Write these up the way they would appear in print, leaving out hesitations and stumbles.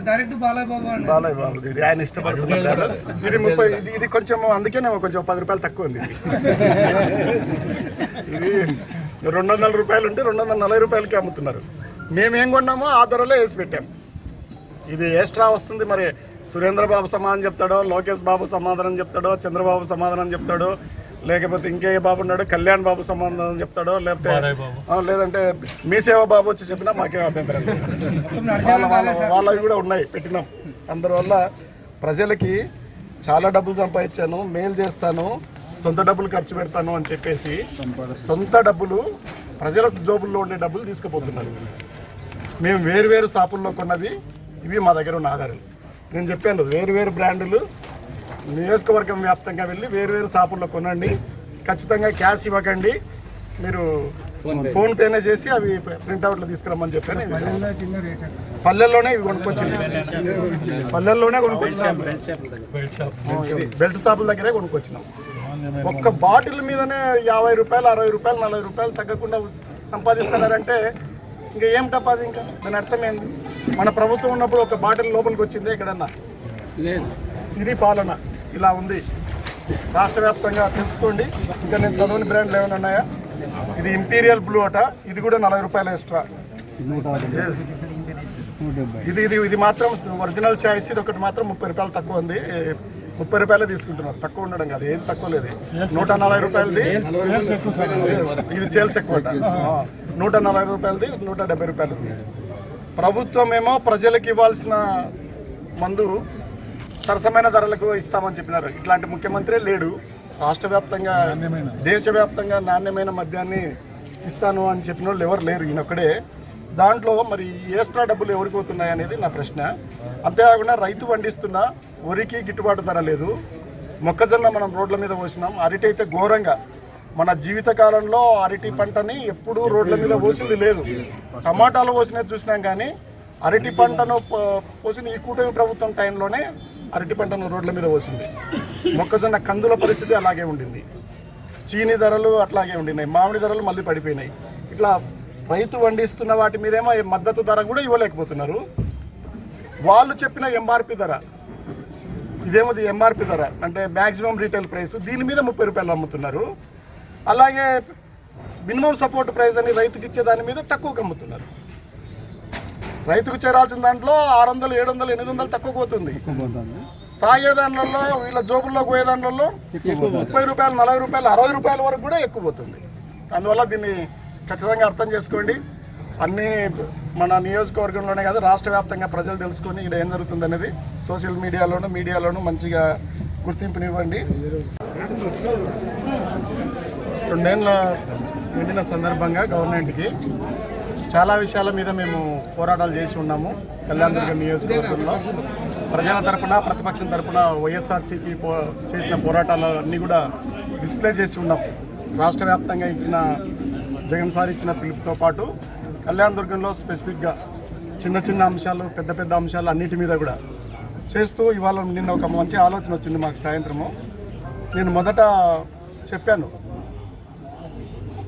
బాలయ్య బాబు ఆయన ఇష్టపడుతున్నాడు. ఇది 30, ఇది కొంచెం అందుకేనే కొంచెం 10 రూపాయలు తక్కువ ఉంది. ఇది 200 రూపాయలు ఉంటే 240 రూపాయలకి అమ్ముతున్నారు. మేమేం కొన్నామో ఆ ధరలో వేసి పెట్టాం. ఇది ఎక్స్ట్రా వస్తుంది. మరి సురేంద్రబాబు సమాధానం చెప్తాడో, లోకేష్ బాబు సమాధానం చెప్తాడో, చంద్రబాబు సమాధానం చెప్తాడో, లేకపోతే ఇంకే బాబు ఉన్నాడు కళ్యాణ్ బాబు సమాధానం చెప్తాడో, లేదంటే మీ సేవ బాబు వచ్చి చెప్పినా మాకేం అభ్యంతరం లేదు. వాళ్ళవి కూడా ఉన్నాయి, పెట్టినాం. అందువల్ల ప్రజలకి చాలా డబ్బులు సంపాదించాను, మేలు చేస్తాను, సొంత డబ్బులు ఖర్చు పెడతాను అని చెప్పేసి సొంత డబ్బులు ప్రజల జోబుల్లో ఉండే డబ్బులు తీసుకుపోతున్నారు. మేము వేరు షాపుల్లో కొన్నవి ఇవి మా దగ్గర ఉన్న ఆధారాలు. నేను చెప్పాను, వేరు బ్రాండులు నియోజకవర్గం వ్యాప్తంగా వెళ్ళి వేరు షాపుల్లో కొనండి, ఖచ్చితంగా క్యాష్ ఇవ్వకండి, మీరు ఫోన్పేనే చేసి అవి ప్రింట్అవుట్లు తీసుకురమ్మని చెప్పాను. పల్లెల్లోనే ఇవి కొనుక్కొచ్చింది, పల్లెల్లోనే కొనుక్కొచ్చినాం. బెల్ట్ షాపుల దగ్గరే కొనుక్కొచ్చినాం. ఒక్క బాటిల్ మీదనే 50 రూపాయలు, 60 రూపాయలు, 40 రూపాయలు తగ్గకుండా సంపాదిస్తున్నారంటే ఇంకా ఏం తప్పది? ఇంకా దాని అర్థమైంది. మన ప్రభుత్వం ఉన్నప్పుడు ఒక బాటిల్ లోపలికి వచ్చిందే ఎక్కడన్నా లేదు. ఇది పాలన ఇలా ఉంది. రాష్ట్ర వ్యాప్తంగా తెలుసుకోండి. ఇంకా నేను చదవని బ్రాండ్లు ఏమైనా ఉన్నాయా? ఇది ఇంపీరియల్ బ్లూ అట, ఇది కూడా 40 రూపాయలు ఎక్స్ట్రా. ఇది మాత్రం ఒరిజినల్ చాయిస్. ఇది ఒకటి మాత్రం 30 రూపాయలు తక్కువ ఉంది. 30 రూపాయలే తీసుకుంటున్నారు. తక్కువ ఉండడం కాదు, ఏది తక్కువ లేదు. 140 రూపాయలది ఇది సేల్స్ ఎక్కువ. 140 రూపాయలది 170 రూపాయలు ఉంది. ప్రభుత్వం ఏమో ప్రజలకు ఇవ్వాల్సిన మందు సరసమైన ధరలకు ఇస్తామని చెప్పినారు. ఇట్లాంటి ముఖ్యమంత్రి లేడు. రాష్ట్ర వ్యాప్తంగా, దేశవ్యాప్తంగా నాణ్యమైన మద్యాన్ని ఇస్తాను అని చెప్పిన వాళ్ళు ఎవరు లేరు, ఈయనొక్కడే. దాంట్లో మరి ఎక్స్ట్రా డబ్బులు ఎవరికి పోతున్నాయి అనేది నా ప్రశ్న. అంతేకాకుండా రైతు పండిస్తున్న వరికి గిట్టుబాటు ధర లేదు. మొక్కజొన్న మనం రోడ్ల మీద పోసినాం. అరటి అయితే ఘోరంగా, మన జీవితకాలంలో అరటి పంటని ఎప్పుడూ రోడ్ల మీద పోసింది లేదు. టమాటాలు పోసినది చూసినాం, కానీ అరటి పంటను పోసింది ఈ కూటమి ప్రభుత్వం టైంలోనే అరటి పంటను రోడ్ల మీద పోసింది. మొక్కజొన్న కందుల పరిస్థితి అలాగే ఉండింది. చీని ధరలు అట్లాగే ఉండినాయి. మామిడి ధరలు మళ్ళీ పడిపోయినాయి. ఇట్లా రైతు పండిస్తున్న వాటి మీదేమో మద్దతు ధర కూడా ఇవ్వలేకపోతున్నారు. వాళ్ళు చెప్పిన ఎంఆర్పి ధర, ఇదేమది ఎంఆర్పి ధర అంటే మ్యాక్సిమం రీటైల్ ప్రైస్, దీని మీద 30 రూపాయలు అమ్ముతున్నారు. అలాగే మినిమం సపోర్ట్ ప్రైస్ అని రైతుకి ఇచ్చే దాని మీద తక్కువకి అమ్ముతున్నారు. రైతుకు చేరాల్సిన దాంట్లో 600, 700, 800 తక్కువ పోతుంది. తాగే దాంట్లో, వీళ్ళ జోబుల్లోకి పోయే దాంట్లో 30 రూపాయలు, 40 రూపాయలు, 60 రూపాయల వరకు కూడా ఎక్కువ పోతుంది. అందువల్ల దీన్ని ఖచ్చితంగా అర్థం చేసుకోండి. అన్నీ మన నియోజకవర్గంలోనే కాదు, రాష్ట్ర వ్యాప్తంగా ప్రజలు తెలుసుకొని ఇక్కడ ఏం జరుగుతుంది అనేది సోషల్ మీడియాలోనూ మంచిగా గుర్తింపునివ్వండి. 2 ఏళ్ళ నిండిన సందర్భంగా గవర్నమెంట్కి చాలా విషయాల మీద మేము పోరాటాలు చేసి ఉన్నాము. కళ్యాణదుర్గం నియోజకవర్గంలో ప్రజల తరపున, ప్రతిపక్షం తరపున వైఎస్ఆర్సీపీ చేసిన పోరాటాలన్నీ కూడా డిస్ప్లే చేసి ఉన్నాం. రాష్ట్ర వ్యాప్తంగా ఇచ్చిన జగన్ సార్ ఇచ్చిన పిలుపుతో పాటు కళ్యాణదుర్గంలో స్పెసిఫిక్గా చిన్న అంశాలు, పెద్ద అంశాలు అన్నిటి మీద కూడా చేస్తూ ఇవాళ నిన్న ఒక మంచి ఆలోచన వచ్చింది మాకు సాయంత్రము. నేను మొదట చెప్పాను,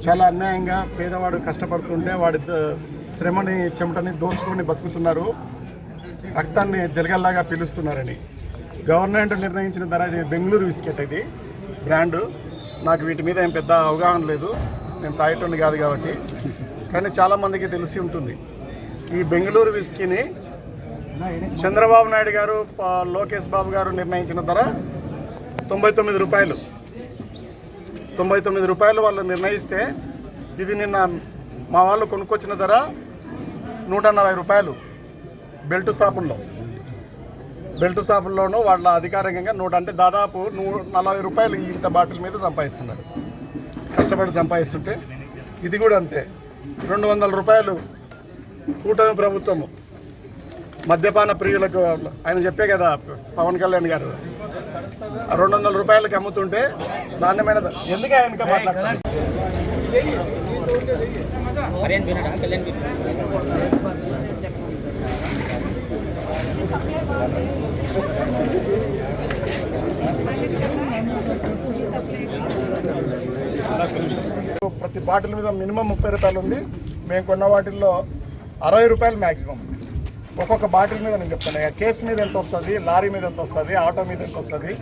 చాలా అన్యాయంగా పేదవాడు కష్టపడుతుంటే వాడి శ్రమని, చెమటని దోచుకొని బతుకుతున్నారు, రక్తాన్ని జలగల్లాగా పీలుస్తున్నారని. గవర్నమెంట్ నిర్ణయించిన ధర ఇది బెంగళూరు బిస్కెట్, ఇది బ్రాండు. నాకు వీటి మీద ఏం పెద్ద అవగాహన లేదు, నేను తాగేటోని కాదు కాబట్టి. కానీ చాలామందికి తెలిసి ఉంటుంది. ఈ బెంగళూరు విస్కీని చంద్రబాబు నాయుడు గారు, లోకేష్ బాబు గారు నిర్ణయించిన ధర 99 రూపాయలు. 99 రూపాయలు వాళ్ళు నిర్ణయిస్తే, ఇది నిన్న మా వాళ్ళు కొనుక్కొచ్చిన ధర 140 రూపాయలు. బెల్ట్ షాపుల్లోనూ వాళ్ళ అధికారికంగా అంటే దాదాపు 140 రూపాయలు ఇంత బాటిల్ మీద సంపాదిస్తున్నారు. కష్టపడి సంపాదిస్తుంటే ఇది కూడా అంతే. 200 రూపాయలు కూటమి ప్రభుత్వము మద్యపాన ప్రియులకు, ఆయన చెప్పే కదా పవన్ కళ్యాణ్ గారు, 200 రూపాయలకి అమ్ముతుంటే నాణ్యమైన ఎందుకు ఆయనక మాట్లాడతారు. ప్రతి బాటిల్ మీద మినిమం 30 రూపాయలు ఉంది. మేము కొన్న వాటిల్లో 60 రూపాయలు మ్యాక్సిమం ఉంది. ఒక్కొక్క బాటిల్ మీద నేను చెప్తాను. కేసు మీద ఎంత వస్తుంది, లారీ మీద ఎంత వస్తుంది, ఆటో మీద ఎంత వస్తుంది,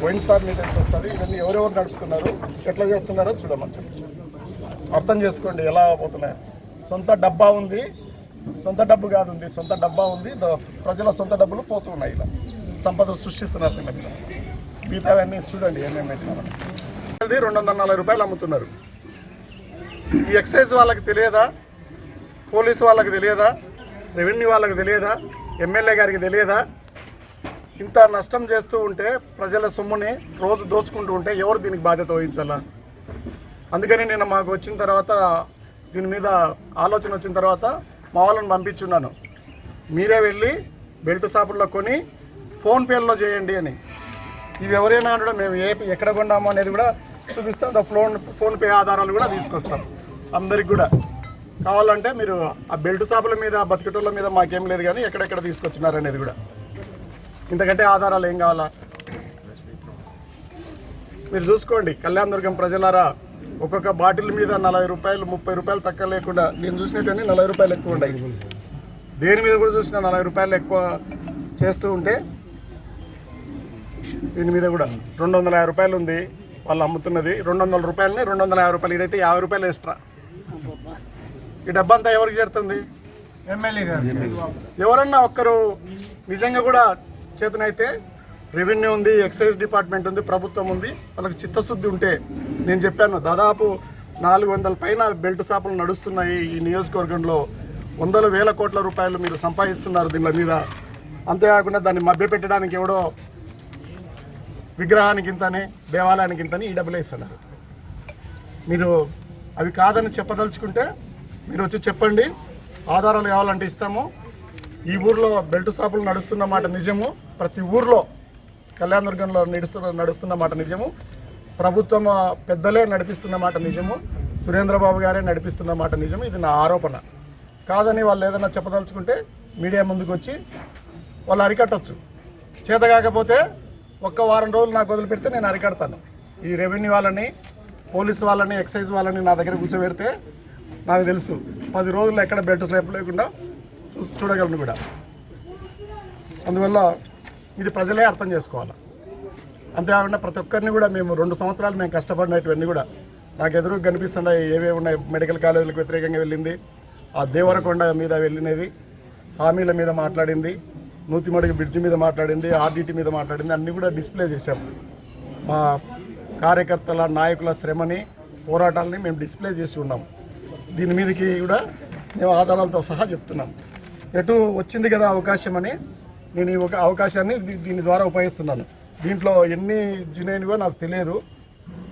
వైన్ స్టార్ మీద ఎంత వస్తుంది, ఇవన్నీ ఎవరెవరు నడుస్తున్నారు, ఎట్లా చేస్తున్నారో చూడమని చెప్పి అర్థం చేసుకోండి ఎలా పోతున్నాయి. సొంత డబ్బా ఉంది, సొంత డబ్బు కాదు ఉంది, సొంత డబ్బా ఉంది, ప్రజల సొంత డబ్బులు పోతున్నాయి. ఇలా సంపద సృష్టిస్తున్నారు పిల్లల మీద. మిగతావన్నీ చూడండి ఏమేమి అవుతున్నారు. 240 రూపాయలు అమ్ముతున్నారు. ఈ ఎక్సైజ్ వాళ్ళకి తెలియదా, పోలీసు వాళ్ళకి తెలియదా, రెవెన్యూ వాళ్ళకి తెలియదా, ఎమ్మెల్యే గారికి తెలియదా? ఇంత నష్టం చేస్తూ ఉంటే ప్రజల సొమ్ముని రోజు దోచుకుంటూ ఉంటే ఎవరు దీనికి బాధ్యత వహించాలా? అందుకని నేను మాకు వచ్చిన తర్వాత దీని మీద ఆలోచన వచ్చిన తర్వాత మా వాళ్ళని పంపించున్నాను. మీరే వెళ్ళి బెల్ట్ షాపుల్లో కొని ఫోన్పేలో చేయండి అని. ఇవి ఎవరైనా కూడా మేము ఎక్కడ కొన్నాము అనేది కూడా చూపిస్తాం. ఫోన్పే ఆధారాలు కూడా తీసుకొస్తాం. అందరికి కూడా కావాలంటే మీరు ఆ బెల్ట్ షాపుల మీద, బతికటోళ్ళ మీద మాకేం లేదు, కానీ ఎక్కడెక్కడ తీసుకొచ్చినారు అనేది కూడా. ఇంతకంటే ఆధారాలు ఏం కావాలా? మీరు చూసుకోండి. కళ్యాణదుర్గం ప్రజలారా, ఒక్కొక్క బాటిల్ మీద 40 రూపాయలు 30 రూపాయలు తక్కువ లేకుండా నేను చూసినట్టుని 40 రూపాయలు ఎక్కువ ఉన్నాయి. దేని మీద కూడా చూసిన 40 రూపాయలు ఎక్కువ చేస్తూ ఉంటే దీని మీద కూడా 250 రూపాయలు ఉంది వాళ్ళు అమ్ముతున్నది. 200 రూపాయలని 250 రూపాయలు, ఇదైతే 50 రూపాయలు ఎక్స్ట్రా. ఈ డబ్బంతా ఎవరికి చేరుతుంది? ఎమ్మెల్యే గారు. ఎవరన్నా ఒక్కరు నిజంగా కూడా చేతనైతే, రెవెన్యూ ఉంది, ఎక్సైజ్ డిపార్ట్మెంట్ ఉంది, ప్రభుత్వం ఉంది, వాళ్ళకి చిత్తశుద్ధి ఉంటే, నేను చెప్పాను దాదాపు 400 పైన బెల్ట్ షాపులు నడుస్తున్నాయి ఈ నియోజకవర్గంలో. 100,000 కోట్ల రూపాయలు మీరు సంపాదిస్తున్నారు దీని మీద. అంతేకాకుండా దాన్ని మభ్యపెట్టడానికి ఎవడో విగ్రహానికి ఇంతని, దేవాలయానికి ఇంతని ఈ డబ్బులు ఇస్తున్నారు. మీరు అవి కాదని చెప్పదలుచుకుంటే మీరు వచ్చి చెప్పండి. ఆధారాలు కావాలంటే ఇస్తాము. ఈ ఊర్లో బెల్ట్ షాపులు నడుస్తున్న మాట నిజము. ప్రతి ఊర్లో కళ్యాణదుర్గంలో నడుస్తున్న మాట నిజము. ప్రభుత్వం పెద్దలే నడిపిస్తున్న మాట నిజము. సురేంద్రబాబు గారే నడిపిస్తున్న మాట నిజము. ఇది నా ఆరోపణ. కాదని వాళ్ళు ఏదైనా చెప్పదలుచుకుంటే మీడియా ముందుకు వచ్చి వాళ్ళు అరికట్టచ్చు. చేత కాకపోతే ఒక్క వారం రోజులు నాకు వదిలిపెడితే నేను అరికడతాను. ఈ రెవెన్యూ వాళ్ళని, పోలీసు వాళ్ళని, ఎక్సైజ్ వాళ్ళని నా దగ్గర కూర్చోబెడితే నాకు తెలుసు 10 రోజుల్లో ఎక్కడ బెల్ట్ స్లాప్ లేకుండా చూడగలను కూడా. అందువల్ల ఇది ప్రజలే అర్థం చేసుకోవాలి. అంతేకాకుండా ప్రతి ఒక్కరిని కూడా మేము 2 సంవత్సరాలు మేము కష్టపడినటువన్నీ కూడా నాకు ఎదురుగా కనిపిస్తుండే ఏవేవి ఉన్నాయి. మెడికల్ కాలేజీలకు వ్యతిరేకంగా వెళ్ళింది, ఆ దేవరకొండ మీద వెళ్ళినది, హామీల మీద మాట్లాడింది, నూతిమడుగు బ్రిడ్జి మీద మాట్లాడింది, ఆర్డిటి మీద మాట్లాడింది, అన్నీ కూడా డిస్ప్లే చేశాం. మా కార్యకర్తల, నాయకుల శ్రమని, పోరాటాలని మేము డిస్ప్లే చేసి ఉన్నాం. దీని మీదకి కూడా మేము ఆధారాలతో సహా చెప్తున్నాం. ఎటు వచ్చింది కదా అవకాశం అని నేను ఈ ఒక అవకాశాన్ని దీని ద్వారా ఉపయోగిస్తున్నాను. దీంట్లో ఎన్ని జినైన్వో నాకు తెలియదు.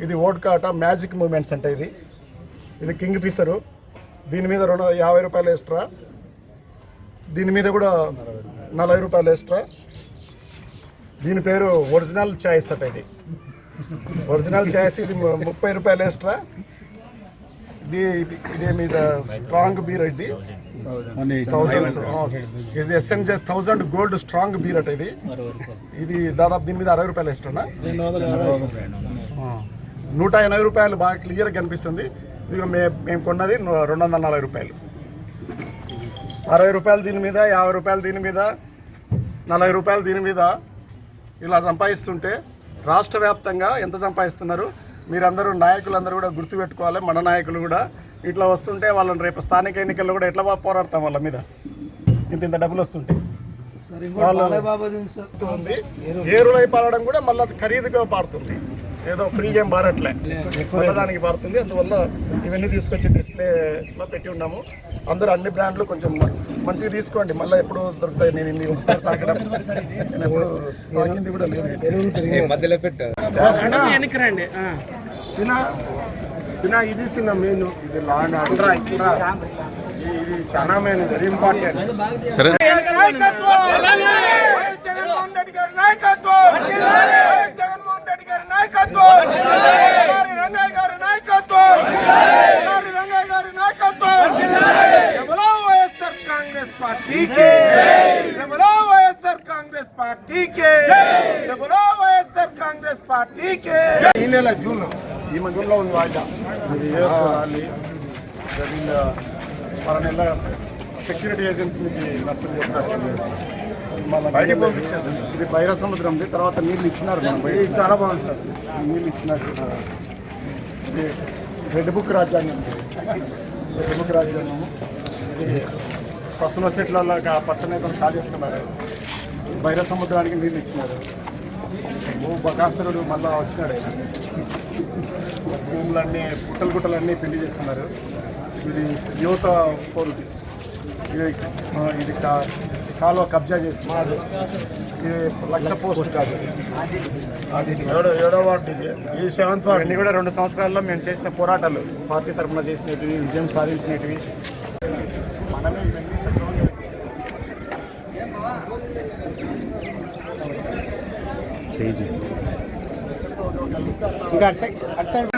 ఇది ఓడ్కాట మ్యాజిక్ మూమెంట్స్ అంటే ఇది కింగ్ ఫిషరు. దీని మీద 50 రూపాయలు ఎక్స్ట్రా, దీని మీద కూడా 40 రూపాయలు ఎక్స్ట్రా. దీని పేరు ఒరిజినల్ చాయిస్ అట. ఇది ఒరిజినల్ చాయిస్. ఇది 30 రూపాయలు ఎక్స్ట్రా. ఇదే మీద స్ట్రాంగ్ బీర్. ఇది 1000 గోల్డ్ స్ట్రాంగ్ బీర్ అట. ఇది దాదాపు దీని మీద 60 రూపాయలు ఎక్స్ట్రానా, 180 రూపాయలు. బాగా క్లియర్గా కనిపిస్తుంది. ఇది మేము కొన్నది 240 రూపాయలు. 60 రూపాయలు దీని మీద, 50 రూపాయలు దీని మీద, 40 రూపాయలు దీని మీద. ఇలా సంపాదిస్తుంటే రాష్ట్ర వ్యాప్తంగా ఎంత సంపాదిస్తున్నారు మీరందరూ, నాయకులందరూ కూడా గుర్తుపెట్టుకోవాలి. మన నాయకులు కూడా ఇట్లా వస్తుంటే వాళ్ళని రేపు స్థానిక ఎన్నికల్లో కూడా ఎట్లా పోరాడతాం వాళ్ళ మీద. ఇంత డబ్బులు వస్తుంటే ఉంది. ఏరులై పారడం కూడా మళ్ళీ ఖరీదుగా పారుతుంది. ఏదో ఫ్రీ గేమ్ పారట్లే, దానికి పారుతుంది. అందువల్ల ఇవన్నీ తీసుకొచ్చి డిస్ప్లేలో పెట్టి ఉన్నాము. అందరూ అన్ని బ్రాండ్లు కొంచెం మంచిగా తీసుకోండి. మళ్ళీ ఎప్పుడు దొరుకుతాయి. నేను ఇన్ని ఒకసారి తాకడం ఎప్పుడు తాకింది కూడా లేదు. ఇది చిన్న మెయిన్, ఇది లాండ్ ఆర్డర్ ఇది చాలా main, very important. Jaganmohan Reddy గారి నాయకత్వం, జగన్మోహన్ రెడ్డి గారి నాయకత్వం, రంగయ్య గారి నాయకత్వం, రంగయ్య గారి నాయకత్వం. ఎవరో వైఎస్ఆర్ కాంగ్రెస్ పార్టీకి, ఎవరో వైఎస్ఆర్ కాంగ్రెస్ పార్టీకి, ఎవరో వైఎస్ఆర్ కాంగ్రెస్ పార్టీకి. ఈ నెల జూన్లో ఉంది వాయిదా. ఇది చూడాలి. 6 నెలల సెక్యూరిటీ ఏజెన్సీకి నష్టం చేస్తారు. మళ్ళీ ఇది బైర సముద్రంది. తర్వాత నీళ్ళు ఇచ్చినారు, మనం చాలా బాగుంది సార్. నీళ్ళు ఇచ్చినారు. ఇది రెడ్ బుక్ రాజ్యాంగం. రెడ్ బుక్ రాజ్యాంగము. ఇది పసుల సెట్లలాగా పచ్చనేతలు కాజేస్తున్నారు. బైర సముద్రానికి నీళ్ళు ఇచ్చినారు. బకాసురుడు మళ్ళా వచ్చినాడు. ఆయన భూములన్నీ గుట్టలన్నీ పిండి చేస్తున్నారు. ఇది యువత పోరుది. ఇది కాలువ కబ్జా చేస్తున్నారు. ఇది 1,00,000 పోస్ట్ కాదు. ఏడో వార్డు ఇది. ఈ 7th వార్డు. ఇవన్నీ కూడా 2 సంవత్సరాల్లో మేము చేసిన పోరాటాలు, పార్టీ తరఫున చేసినవి, విజయం సాధించినవి. మనమే ఇవన్నీ ఇంకా అటు సైడ్